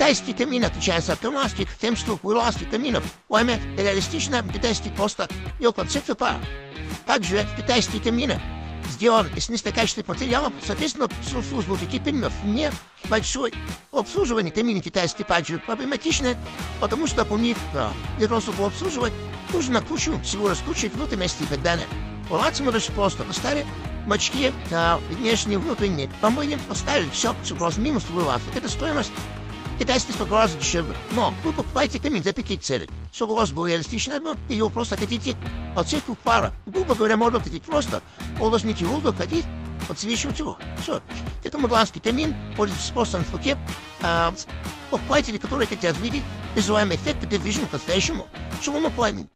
Китайский камин отличается от ирландских тем, что у ирландских каминов пламя реалистично, китайский просто его концепция пара. Также китайские камины сделан из низкокачественных материалов, соответственно, службу таких каминов не большое обслуживание камин китайских также проблематично, потому что у них для того, чтобы обслуживать, нужно кучу всего раскручивать внутренности и так далее. Ирландцы мы очень просто поставили бачки, внешние, внутренние, помыли, поставили все просто минус в это стоимость. Китайский в гораздо дешевле. Но вы покупаете камин для таких целей. Чтобы у вас был реалистичный объем, и его просто хотите отсеку пара. Грубо говоря, можно хотеть просто уложники воздух, хотеть подсвечивать его. Все. Это ирландский камин, пользуется спросом в пакет. Покупатели, которые хотят видеть визуальный эффект, это вижу по-настоящему. Чего мы платим?